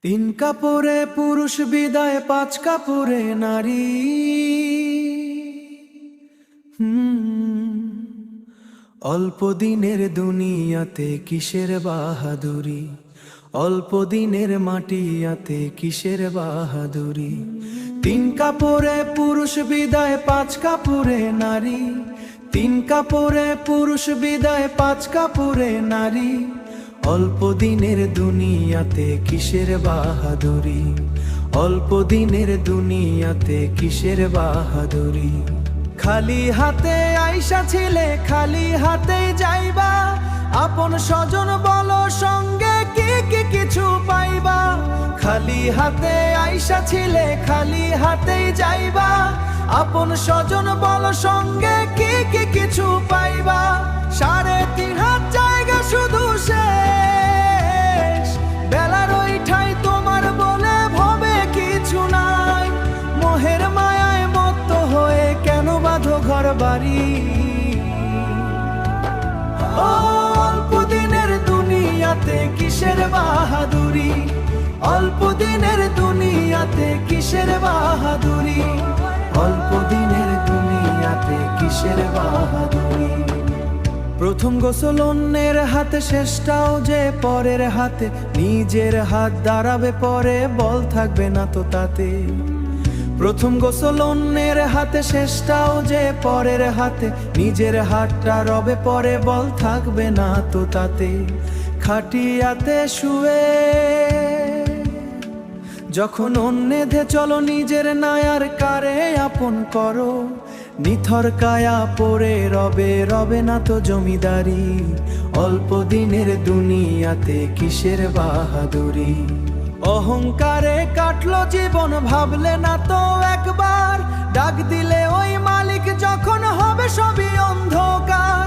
তিন কাপড়ে পুরুষ বিদায়, পাঁচ কাপড়ে নারী। অল্প দিনের দুনিয়াতে কিসের বাহাদুরি, অল্প দিনের মাটিয়াতে কিসের বাহাদুরি। তিন কাপড়ে পুরুষ বিদায়, পাঁচ কাপড়ে নারী। তিন কাপড়ে পুরুষ বিদায়, পাঁচ কাপড়ে নারী। অল্প দিনের দুনিয়াতে কিসের বাহাদুরি, অল্প দিনের দুনিয়াতে কিসের বাহাদুরি। খালি হাতে আইসা ছিলে, খালি হাতেই যাইবা। আপন স্বজন বলো, সঙ্গে কি কি কিছু পাইবা। খালি হাতে আইসা ছিলে, খালি হাতেই যাইবা। আপন স্বজন বলো, সঙ্গে কি কি কিছু পাইবা। 3.5 হাত জায়গা শুধু শেষ, বেলার ওই ঠাই তোমার বলে ভবে কিছু নাই। মোহের মায়ায় মত্ত হয়ে কেন বাঁধো ঘর বাড়ি। অল্প দিনের দুনিয়াতে কিসের বাহাদুরি, অল্প দিনের দুনিয়াতে কিসের বাহাদুরি, অল্প দিনের দুনিয়াতে কিসের বাহাদুরি। প্রথম গোসল অন্যের হাতে, শেষটাও যে পরের হাতে। নিজের হাত দাঁড়াবে পরে, বল থাকবে না তো তাতে। প্রথম গোসল অন্যের হাতে, শেষটাও যে পরের হাতে। নিজের হাতটা রবে পরে, বল থাকবে না তো তাতে। খাটিয়াতে শুয়ে যখন অন্যেধে চলো, নিজের নায়ার কারে আপন করো। নিথর কায়া পড়ে রবে, রবে না তো জমিদারি। অল্প দিনের দুনিয়াতে কিসের বাহাদুরি। অহংকারে কাটলো জীবন, ভাবলে না তো একবার। ডাক দিলে ওই মালিক যখন হবে সবই অন্ধকার।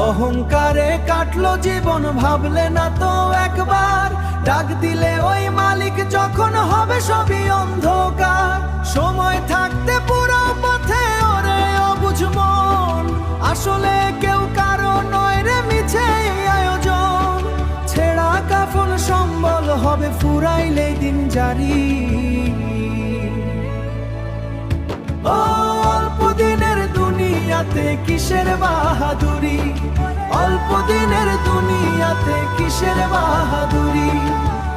অহংকারে কাটলো জীবন, ভাবলে না তো একবার। ডাক দিলে ওই মালিক যখন হবে সবই অন্ধকার। সময় থাকতে পুরো পথে ওরে অবুঝ মন, আসলে কেউ কারো নয় রে মিছে আয়োজন। ছেঁড়া কাফন সম্বল হবে ফুরাইলে দিন জারি। অল্প দিনের দুনিয়াতে কিসের বাহাদুরি, অল্প দিনের দুনিয়াতে কিসের বাহাদুরি।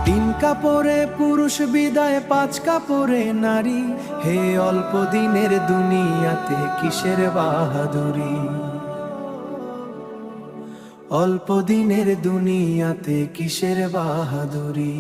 তিন কাপড়ে পুরুষ বিদায়, পাঁচ কাপড়ে নারী। হে অল্প দিনের দুনিয়াতে কিসের বাহাদুরি, অল্প দিনের দুনিয়াতে কিসের বাহাদুরি।